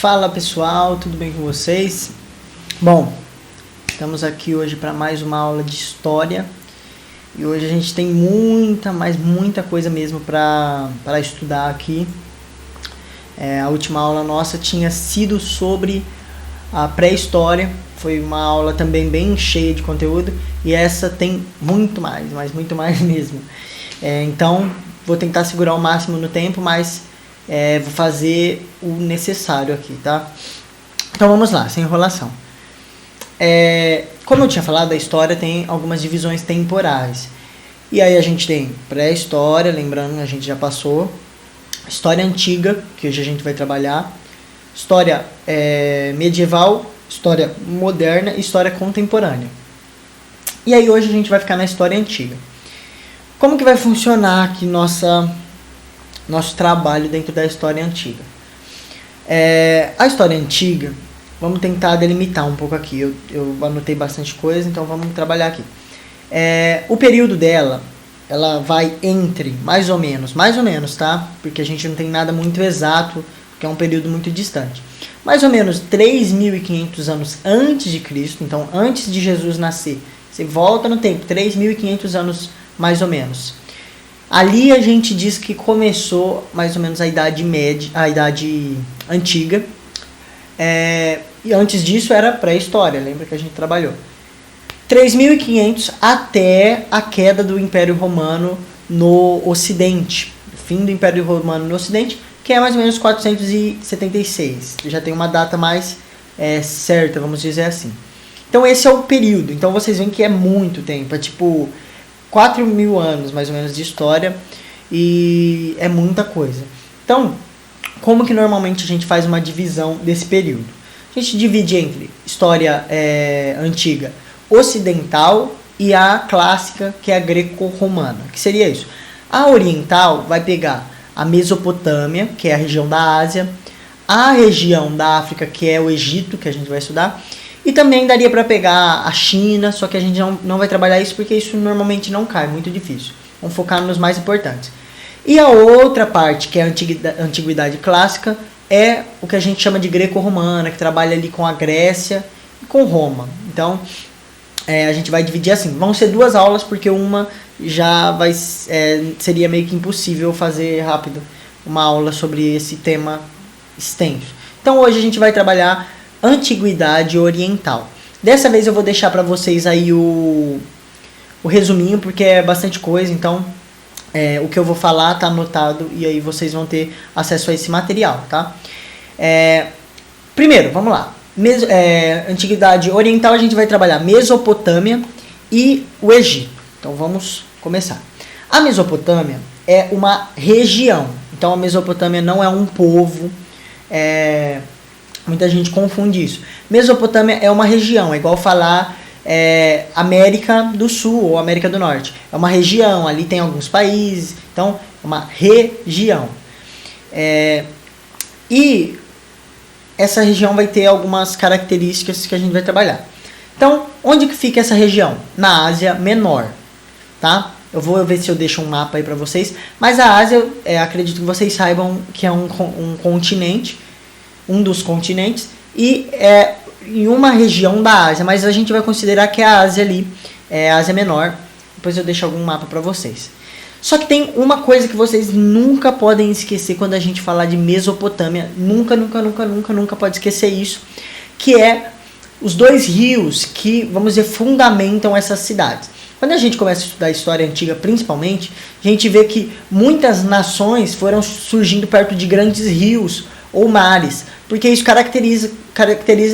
Fala pessoal, tudo bem com vocês? Bom, estamos aqui hoje para mais uma aula de história e hoje a gente tem muita coisa mesmo para estudar aqui. A última aula nossa tinha sido sobre a pré-história, foi uma aula também bem cheia de conteúdo e essa tem muito mais, mas muito mais mesmo. Então vou tentar segurar o máximo no tempo, mas vou fazer o necessário aqui, tá? Então vamos lá, sem enrolação. Como eu tinha falado, a história tem algumas divisões temporais. E aí a gente tem pré-história, lembrando, a gente já passou. História antiga, que hoje a gente vai trabalhar. História medieval, história moderna e história contemporânea. E aí hoje a gente vai ficar na história antiga. Como que vai funcionar aqui nosso trabalho dentro da história antiga? A história antiga, vamos tentar delimitar um pouco aqui. Eu anotei bastante coisa, então vamos trabalhar aqui. O período dela, ela vai entre, mais ou menos, tá? Porque a gente não tem nada muito exato, porque é um período muito distante. Mais ou menos 3.500 anos antes de Cristo, então antes de Jesus nascer. Você volta no tempo, 3.500 anos mais ou menos. Ali a gente diz que começou mais ou menos a Idade Média, a Idade Antiga. E antes disso era pré-história, lembra que a gente trabalhou. 3.500 até a queda do Império Romano no Ocidente. O fim do Império Romano no Ocidente, que é mais ou menos 476. Já tem uma data mais certa, vamos dizer assim. Então esse é o período. Então vocês veem que é muito tempo. É tipo 4.000 anos, mais ou menos, de história. E é muita coisa. Então, como que normalmente a gente faz uma divisão desse período? A gente divide entre história antiga ocidental e a clássica, que é a greco-romana. Que seria isso? A oriental vai pegar a Mesopotâmia, que é a região da Ásia, a região da África, que é o Egito, que a gente vai estudar, e também daria para pegar a China, só que a gente não vai trabalhar isso porque isso normalmente não cai, muito difícil. Vamos focar nos mais importantes. E a outra parte, que é a antiguidade clássica, é o que a gente chama de greco-romana, que trabalha ali com a Grécia e com Roma. Então, a gente vai dividir assim. Vão ser 2 aulas, porque uma já seria meio que impossível fazer rápido uma aula sobre esse tema extenso. Então, hoje a gente vai trabalhar Antiguidade Oriental. Dessa vez eu vou deixar para vocês aí o resuminho, porque é bastante coisa, então o que eu vou falar tá anotado e aí vocês vão ter acesso a esse material, tá? Primeiro, vamos lá. Antiguidade Oriental, a gente vai trabalhar Mesopotâmia e o Egito. Então vamos começar. A Mesopotâmia é uma região. Então a Mesopotâmia não é um povo. Muita gente confunde isso. Mesopotâmia é uma região, é igual falar América do Sul ou América do Norte. É uma região, ali tem alguns países, então é uma região. E essa região vai ter algumas características que a gente vai trabalhar. Então, onde que fica essa região? Na Ásia Menor, tá? Eu vou ver se eu deixo um mapa aí para vocês, mas a Ásia, acredito que vocês saibam que é um continente, um dos continentes, e é em uma região da Ásia, mas a gente vai considerar que é a Ásia ali, a Ásia Menor. Depois eu deixo algum mapa para vocês. Só que tem uma coisa que vocês nunca podem esquecer quando a gente falar de Mesopotâmia, nunca pode esquecer isso, que é os 2 rios que, vamos dizer, fundamentam essas cidades. Quando a gente começa a estudar a história antiga, principalmente, a gente vê que muitas nações foram surgindo perto de grandes rios ou mares, porque isso caracteriza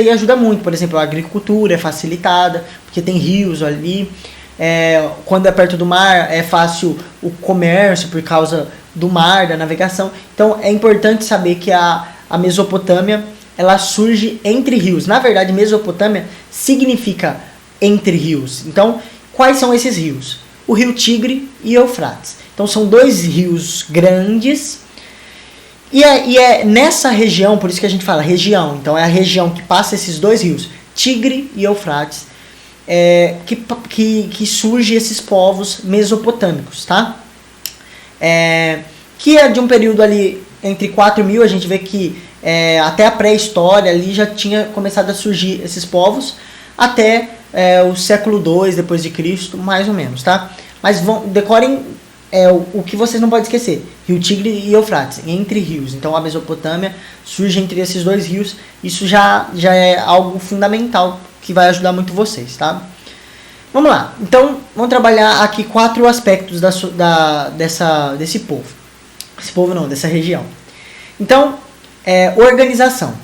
e ajuda muito. Por exemplo, a agricultura é facilitada, porque tem rios ali. Quando é perto do mar, é fácil o comércio por causa do mar, da navegação. Então, é importante saber que a Mesopotâmia, ela surge entre rios. Na verdade, Mesopotâmia significa entre rios. Então, quais são esses rios? O rio Tigre e Eufrates. Então, são 2 rios grandes. E é nessa região, por isso que a gente fala região. Então, é a região que passa esses 2 rios, Tigre e Eufrates, que surge esses povos mesopotâmicos, tá? Que é de um período ali entre 4.000, a gente vê que até a pré-história ali já tinha começado a surgir esses povos, até o século II depois de Cristo, mais ou menos, tá? Mas decorem o que vocês não podem esquecer: Rio Tigre e Eufrates, entre rios. Então a Mesopotâmia surge entre esses dois rios. Isso já é algo fundamental que vai ajudar muito vocês, tá? Vamos lá. Então vamos trabalhar aqui 4 aspectos desse povo. Esse povo não, dessa região. Então, organização.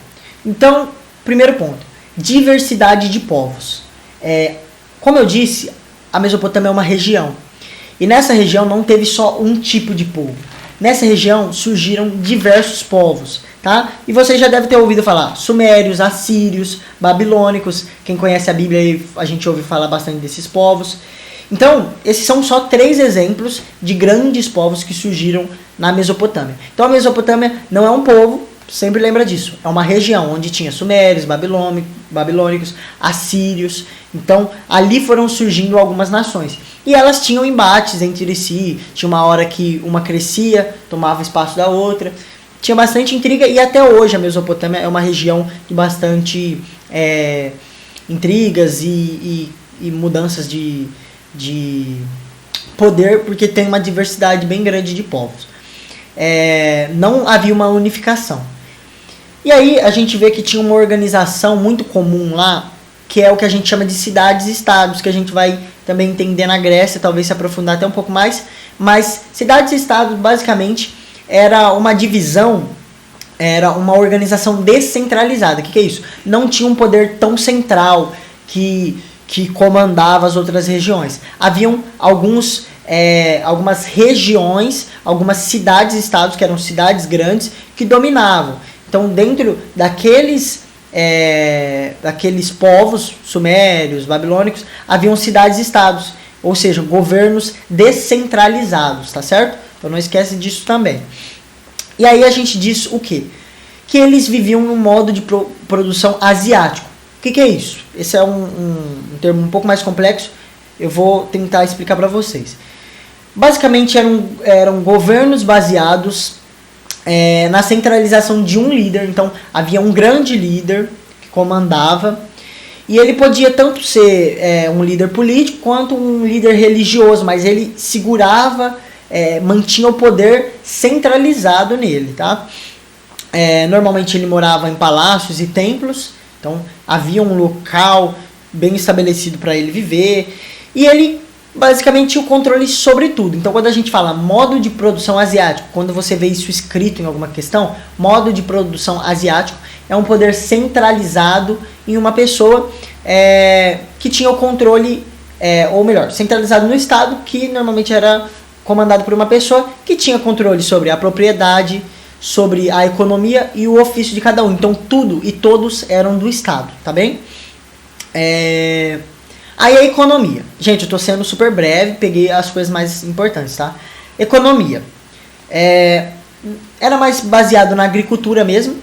Então, primeiro ponto: diversidade de povos. Como eu disse, a Mesopotâmia é uma região. E nessa região não teve só um tipo de povo. Nessa região surgiram diversos povos, tá? E você já deve ter ouvido falar sumérios, assírios, babilônicos. Quem conhece a Bíblia, a gente ouve falar bastante desses povos. Então, esses são só 3 exemplos de grandes povos que surgiram na Mesopotâmia. Então, a Mesopotâmia não é um povo, sempre lembra disso. É uma região onde tinha sumérios, babilônicos, assírios. Então, ali foram surgindo algumas nações. E elas tinham embates entre si. Tinha uma hora que uma crescia, tomava espaço da outra. Tinha bastante intriga, e até hoje a Mesopotâmia é uma região de bastante intrigas e mudanças de poder, porque tem uma diversidade bem grande de povos. Não havia uma unificação. E aí a gente vê que tinha uma organização muito comum lá, que é o que a gente chama de cidades-estados, que a gente vai também entender na Grécia, talvez se aprofundar até um pouco mais. Mas cidades-estados, basicamente, era uma divisão, era uma organização descentralizada. O que é isso? Não tinha um poder tão central que comandava as outras regiões. Haviam algumas regiões, algumas cidades-estados, que eram cidades grandes, que dominavam. Então, dentro daqueles povos sumérios, babilônicos, haviam cidades-estados, ou seja, governos descentralizados, tá certo? Então não esquece disso também. E aí a gente diz o quê? Que eles viviam num modo de produção asiático. O que é isso? Esse é um termo um pouco mais complexo, eu vou tentar explicar para vocês. Basicamente eram governos baseados na centralização de um líder. Então havia um grande líder que comandava, e ele podia tanto ser um líder político quanto um líder religioso, mas ele segurava, mantinha o poder centralizado nele, tá? Normalmente ele morava em palácios e templos, então havia um local bem estabelecido para ele viver, e ele basicamente o controle sobre tudo. Então, quando a gente fala modo de produção asiático, quando você vê isso escrito em alguma questão, modo de produção asiático é um poder centralizado em uma pessoa que tinha o controle, ou melhor, centralizado no Estado, que normalmente era comandado por uma pessoa que tinha controle sobre a propriedade, sobre a economia e o ofício de cada um. Então, tudo e todos eram do Estado, tá bem? Aí a economia. Gente, eu tô sendo super breve, peguei as coisas mais importantes, tá? Economia. Era mais baseado na agricultura mesmo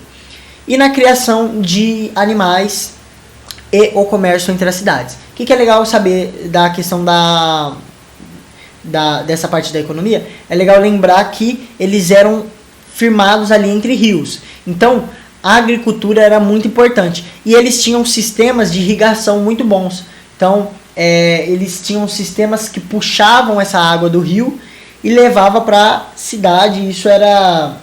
e na criação de animais e o comércio entre as cidades. O que é legal saber da questão dessa parte da economia? É legal lembrar que eles eram firmados ali entre rios. Então, a agricultura era muito importante. E eles tinham sistemas de irrigação muito bons. Então, eles tinham sistemas que puxavam essa água do rio e levava para a cidade. Isso era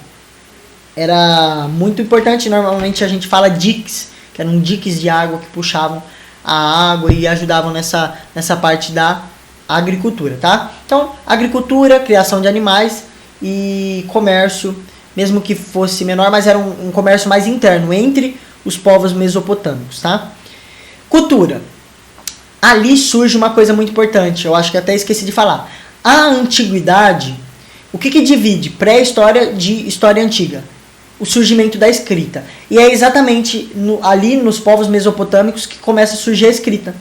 muito importante. Normalmente a gente fala diques, que eram diques de água que puxavam a água e ajudavam nessa parte da agricultura, tá? Então, agricultura, criação de animais e comércio, mesmo que fosse menor, mas era um comércio mais interno entre os povos mesopotâmicos, tá? Cultura. Ali surge uma coisa muito importante, eu acho que até esqueci de falar. A antiguidade, o que divide pré-história de história antiga? O surgimento da escrita. E é exatamente ali nos povos mesopotâmicos que começa a surgir a escrita,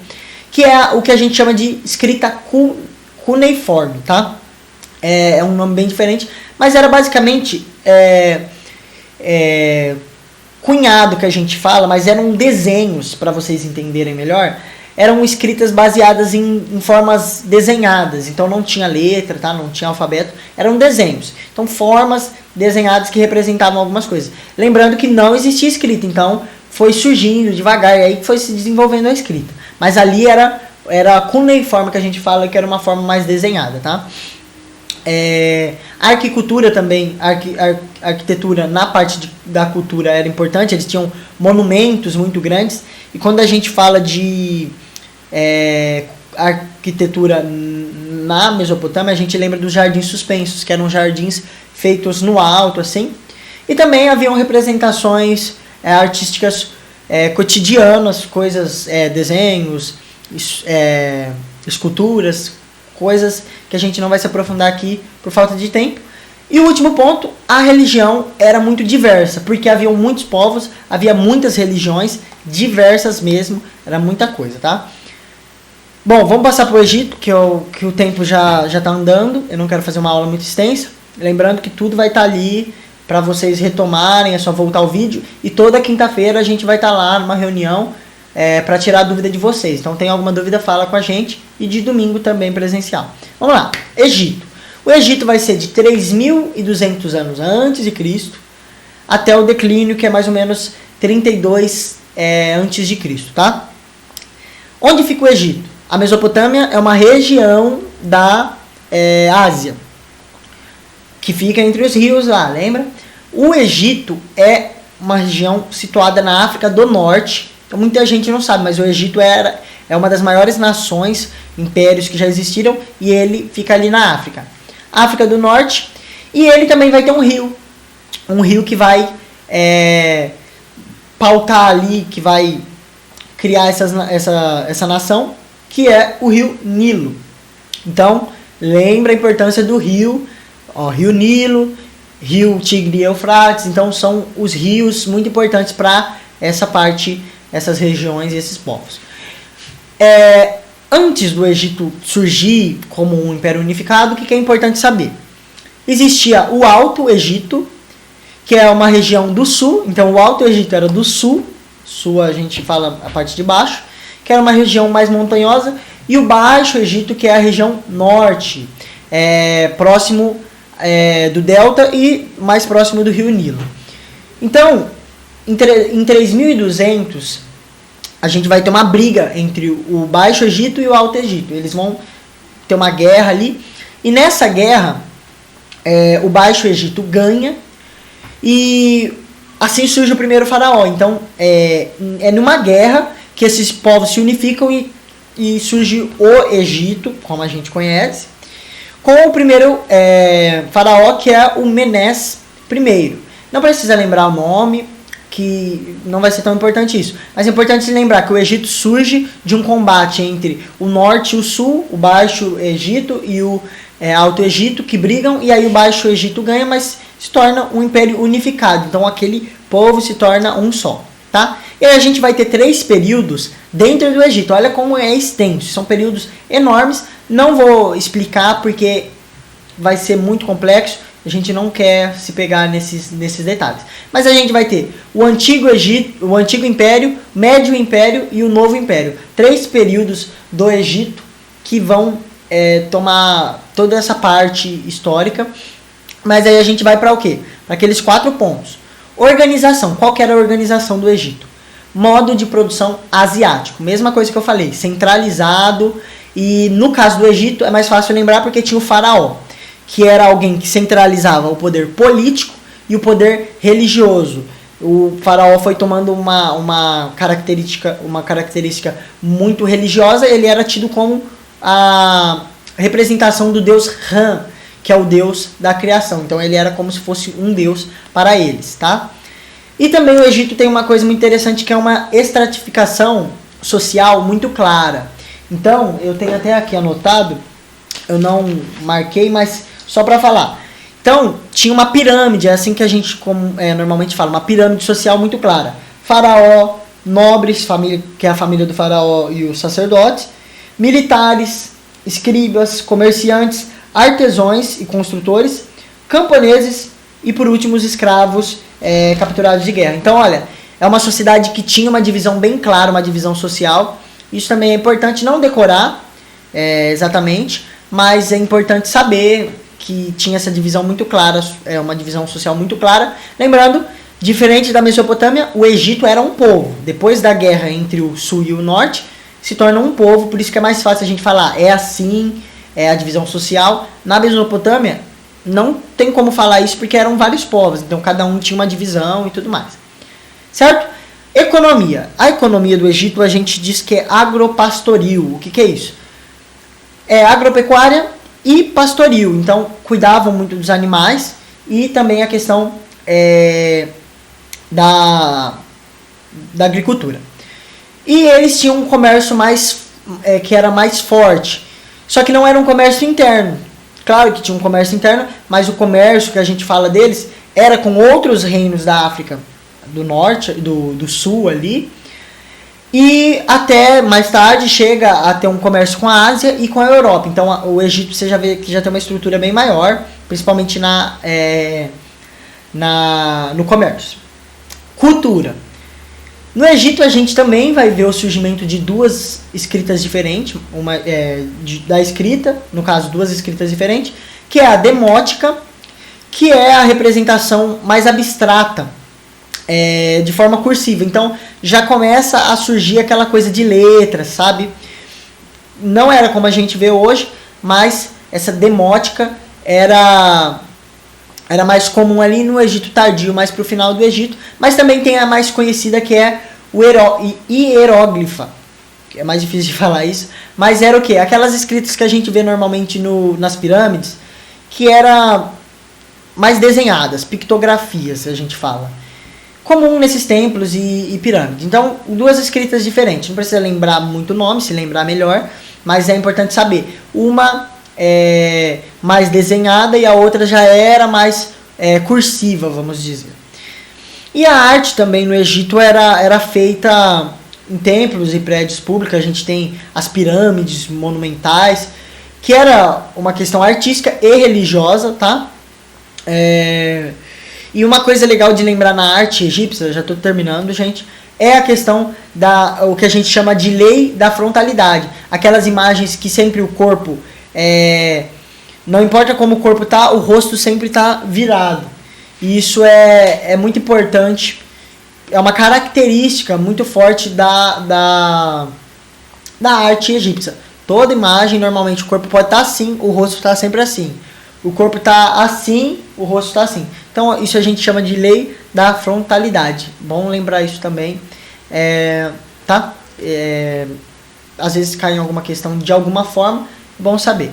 que é o que a gente chama de escrita cuneiforme, tá? É um nome bem diferente, mas era basicamente cunhado que a gente fala, mas eram desenhos, para vocês entenderem melhor. eram escritas baseadas em formas desenhadas. Então não tinha letra, tá? Não tinha alfabeto, eram desenhos. Então formas desenhadas que representavam algumas coisas. Lembrando que não existia escrita, então foi surgindo devagar, e aí foi se desenvolvendo a escrita. Mas ali era a cuneiforme que a gente fala, que era uma forma mais desenhada, tá? A arquitetura também, a arquitetura na parte da cultura era importante, eles tinham monumentos muito grandes, e quando a gente fala de arquitetura na Mesopotâmia, a gente lembra dos jardins suspensos, que eram jardins feitos no alto, assim, e também haviam representações artísticas cotidianas, coisas, desenhos, esculturas, coisas que a gente não vai se aprofundar aqui por falta de tempo. E o último ponto, a religião era muito diversa, porque havia muitos povos, havia muitas religiões, diversas mesmo, era muita coisa, tá? Bom, vamos passar para o Egito, que o tempo já está andando, eu não quero fazer uma aula muito extensa, lembrando que tudo vai estar ali para vocês retomarem, é só voltar o vídeo, e toda quinta-feira a gente vai estar lá numa reunião para tirar a dúvida de vocês. Então, tem alguma dúvida, fala com a gente, e de domingo também presencial. Vamos lá, Egito. O Egito vai ser de 3.200 anos antes de Cristo até o declínio, que é mais ou menos 32 antes de Cristo, tá? Onde fica o Egito? A Mesopotâmia é uma região da Ásia, que fica entre os rios lá, lembra? O Egito é uma região situada na África do Norte. Então, muita gente não sabe, mas o Egito é uma das maiores nações, impérios que já existiram, e ele fica ali na África. África do Norte, e ele também vai ter um rio que vai pautar ali, que vai criar essa nação, que é o rio Nilo. Então, lembra a importância do rio, rio Nilo, rio Tigre e Eufrates. Então, são os rios muito importantes para essa parte, essas regiões e esses povos. Antes do Egito surgir como um império unificado, o que é importante saber? Existia o Alto Egito, que é uma região do sul. Então, o Alto Egito era do sul. Sul a gente fala a parte de baixo, que era uma região mais montanhosa. E o Baixo Egito, que é a região norte, próximo do Delta e mais próximo do rio Nilo. Então, em 3.200, a gente vai ter uma briga entre o Baixo Egito e o Alto Egito. Eles vão ter uma guerra ali. E nessa guerra, o Baixo Egito ganha. E assim surge o primeiro faraó. Então, é numa guerra que esses povos se unificam e surge o Egito, como a gente conhece, com o primeiro faraó, que é o Menes I. Não precisa lembrar o nome, que não vai ser tão importante isso. Mas é importante lembrar que o Egito surge de um combate entre o norte e o sul, o Baixo Egito e o Alto Egito, que brigam, e aí o Baixo Egito ganha, mas se torna um império unificado. Então aquele povo se torna um só, tá? E aí a gente vai ter 3 períodos dentro do Egito. Olha como é extenso, são períodos enormes. Não vou explicar porque vai ser muito complexo. A gente não quer se pegar nesses detalhes. Mas a gente vai ter o Antigo Egito, o Antigo Império, Médio Império e o Novo Império. 3 períodos do Egito que vão tomar toda essa parte histórica. Mas aí a gente vai para o quê? Para aqueles 4 pontos. Organização. Qual que era a organização do Egito? Modo de produção asiático. Mesma coisa que eu falei, centralizado. E no caso do Egito é mais fácil lembrar porque tinha o faraó, que era alguém que centralizava o poder político e o poder religioso. O faraó foi tomando uma característica muito religiosa. Ele era tido como a representação do deus Ra, que é o deus da criação. Então ele era como se fosse um deus para eles, tá? E também o Egito tem uma coisa muito interessante, que é uma estratificação social muito clara. Então, eu tenho até aqui anotado, eu não marquei, mas só para falar. Então, tinha uma pirâmide, é assim que a gente normalmente fala, uma pirâmide social muito clara. Faraó, nobres, que é a família do faraó e os sacerdotes, militares, escribas, comerciantes, artesãos e construtores, camponeses e, por último, os escravos capturados de guerra. Então, olha, é uma sociedade que tinha uma divisão bem clara, uma divisão social, Isso também é importante não decorar exatamente, mas é importante saber que tinha essa divisão muito clara, uma divisão social muito clara. Lembrando, diferente da Mesopotâmia, o Egito era um povo. Depois da guerra entre o sul e o norte, se torna um povo, por isso que é mais fácil a gente falar, é assim, é a divisão social. Na Mesopotâmia, não tem como falar isso porque eram vários povos, então cada um tinha uma divisão e tudo mais. Certo? Economia. A economia do Egito a gente diz que é agropastoril. O que é isso? É agropecuária e pastoril. Então, cuidavam muito dos animais e também a questão da agricultura. E eles tinham um comércio que era mais forte. Só que não era um comércio interno. Claro que tinha um comércio interno, mas o comércio que a gente fala deles era com outros reinos da África do norte, do sul ali. E até mais tarde chega a ter um comércio com a Ásia e com a Europa. Então o Egito você já vê que já tem uma estrutura bem maior, principalmente no comércio. Cultura. No Egito a gente também vai ver o surgimento de duas escritas diferentes, da escrita, no caso duas escritas diferentes, que é a demótica, que é a representação mais abstrata, de forma cursiva. Então já começa a surgir aquela coisa de letras, sabe? Não era como a gente vê hoje, mas essa demótica era mais comum ali no Egito tardio, mais para o final do Egito. Mas também tem a mais conhecida, que é o hieróglifa, que é mais difícil de falar isso. Mas era o quê? Aquelas escritas que a gente vê normalmente nas pirâmides, que eram mais desenhadas, pictografias, a gente fala. Comum nesses templos e pirâmides. Então, duas escritas diferentes. Não precisa lembrar muito o nome, se lembrar melhor, mas é importante saber. Uma é mais desenhada e a outra já era mais cursiva, vamos dizer. E a arte também no Egito era feita em templos e prédios públicos. A gente tem as pirâmides monumentais, que era uma questão artística e religiosa, tá? E uma coisa legal de lembrar na arte egípcia, já estou terminando, gente, é a questão o que a gente chama de lei da frontalidade. Aquelas imagens que sempre o corpo, não importa como o corpo está, o rosto sempre está virado. E isso é muito importante, é uma característica muito forte da arte egípcia. Toda imagem, normalmente, o corpo pode estar assim, o rosto está sempre assim. O corpo está assim, o rosto está assim. Então, isso a gente chama de lei da frontalidade. Bom lembrar isso também. Tá? Às vezes cai em alguma questão de alguma forma, bom saber.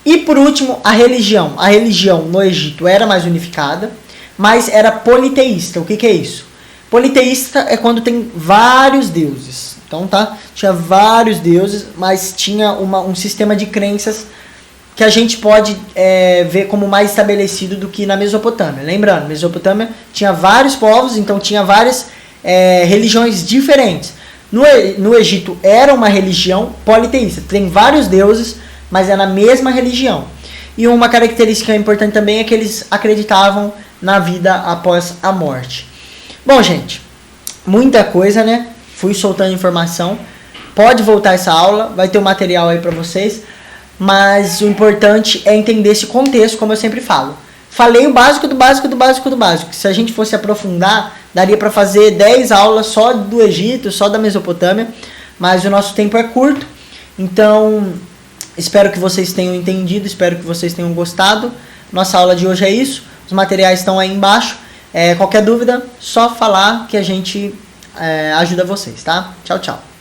E por último, a religião. A religião no Egito era mais unificada, mas era politeísta. O que é isso? Politeísta é quando tem vários deuses. Então, tá? Tinha vários deuses, mas tinha um sistema de crenças que a gente pode ver como mais estabelecido do que na Mesopotâmia. Lembrando, Mesopotâmia tinha vários povos, então tinha várias religiões diferentes. No Egito era uma religião politeísta, tem vários deuses, mas é na mesma religião. E uma característica importante também é que eles acreditavam na vida após a morte. Bom, gente, muita coisa, né? Fui soltando informação. Pode voltar essa aula, vai ter o material aí para vocês. Mas o importante é entender esse contexto, como eu sempre falo. Falei o básico do básico do básico do básico. Se a gente fosse aprofundar, daria para fazer 10 aulas só do Egito, só da Mesopotâmia. Mas o nosso tempo é curto. Então, espero que vocês tenham entendido, espero que vocês tenham gostado. Nossa aula de hoje é isso. Os materiais estão aí embaixo. Qualquer dúvida, só falar que a gente ajuda vocês, tá? Tchau, tchau.